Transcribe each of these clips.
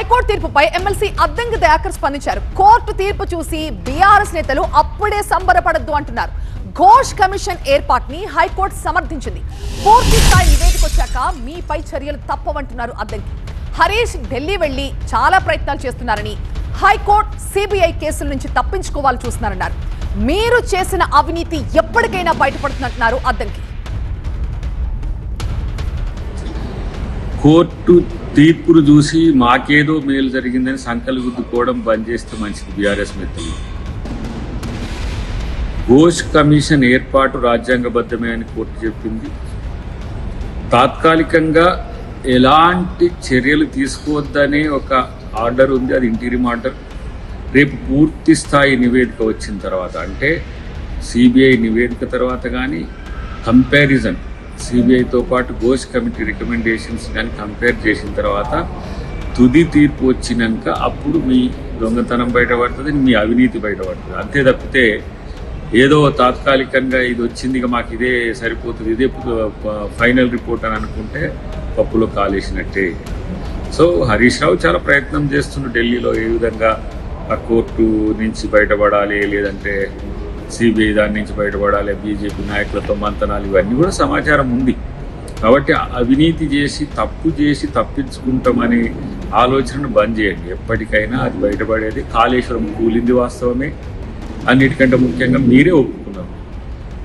High court తీర్పుపై MLC Addanki Dayakar స్పందించారు. Court తీర్పు చూసి బీఆర్ఎస్ నేతలు అప్పుడే సంబరపడద్దు అంటున్నారు. ఘోష్ కమిషన్ ఏర్పాటుని హైకోర్టు సమర్థించింది. పూర్తి స్థాయి నివేదిక వచ్చాక మీపై చర్యలు తప్పవంటున్నారు అద్దంకి. హరీష్ ఢిల్లీ వెళ్లి చాలా ప్రయత్నాలు చేస్తున్నారని, హైకోర్టు సిబిఐ కేసుల నుంచి తప్పించుకోవాలని చూస్తున్నారన్నారు. మీరు చేసిన అవినీతి ఎప్పటికైనా బయటపడుతుందంటున్నారు అద్దంకి. కోర్టు తీర్పును చూసి మాకేదో మేలు జరిగిందని సంకలు గుద్దుకోవడం బంద్ చేస్తే మంచిది. బీఆర్ఎస్ మిత్రులు, ఘోష్ కమిషన్ ఏర్పాటు రాజ్యాంగబద్ధమే అని కోర్టు చెప్పింది. తాత్కాలికంగా ఎలాంటి చర్యలు తీసుకోవద్దనే ఒక ఆర్డర్ ఉంది, అది ఇంటీరియం ఆర్డర్. రేపు పూర్తి స్థాయి నివేదిక వచ్చిన తర్వాత, అంటే సిబిఐ నివేదిక తర్వాత కానీ కంపారిజన్ సిబిఐతో పాటు ఘోష్ కమిటీ రికమెండేషన్స్ కానీ కంపేర్ చేసిన తర్వాత తుది తీర్పు వచ్చినాక అప్పుడు మీ దొంగతనం బయటపడుతుంది, మీ అవినీతి బయటపడుతుంది. అంతే తప్పితే ఏదో తాత్కాలికంగా ఇది వచ్చింది ఇక మాకు ఇదే సరిపోతుంది, ఇదే ఫైనల్ రిపోర్ట్ అని అనుకుంటే పప్పులో కాలేసినట్టే. సో హరీష్ రావు చాలా ప్రయత్నం చేస్తున్నారు ఢిల్లీలో ఏ విధంగా ఆ కోర్టు నుంచి బయటపడాలి, లేదంటే సిబిఐ దాని నుంచి బయటపడాలి, బీజేపీ నాయకులతో మంతనాలు, ఇవన్నీ కూడా సమాచారం ఉంది. కాబట్టి అవినీతి చేసి తప్పు చేసి తప్పించుకుంటామనే ఆలోచనను బంద్ చేయండి. ఎప్పటికైనా అది బయటపడేది. కాళేశ్వరం కూలింది వాస్తవమే, అన్నిటికంటే ముఖ్యంగా మీరే ఒప్పుకున్నారు.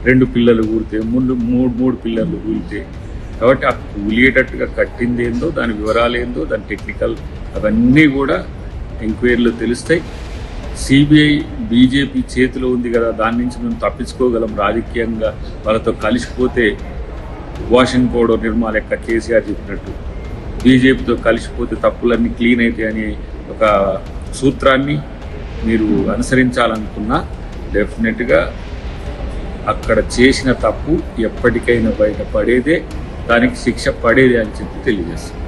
2 పిల్లలు కూలితే, మూడు పిల్లలు కూలితే, కాబట్టి ఆ కూలియేటట్టుగా కట్టింది ఏందో, దాని వివరాలు ఏందో, దాని టెక్నికల్ అవన్నీ కూడా ఎంక్వైరీలో తెలుస్తాయి. సిబిఐ బీజేపీ చేతిలో ఉంది కదా, దాని నుంచి మేము తప్పించుకోగలం. రాజకీయంగా వాళ్ళతో కలిసిపోతే వాషింగ్ పౌడర్ నిర్మా లెక్క కేసీఆర్ చెప్పినట్టు బీజేపీతో కలిసిపోతే తప్పులన్నీ క్లీన్ అవుతాయి అనే ఒక సూత్రాన్ని మీరు అనుసరించాలనుకున్నా డెఫినెట్గా అక్కడ చేసిన తప్పు ఎప్పటికైనా బయటపడేదే, దానికి శిక్ష పడేదే అని చెప్పి తెలియజేస్తుంది.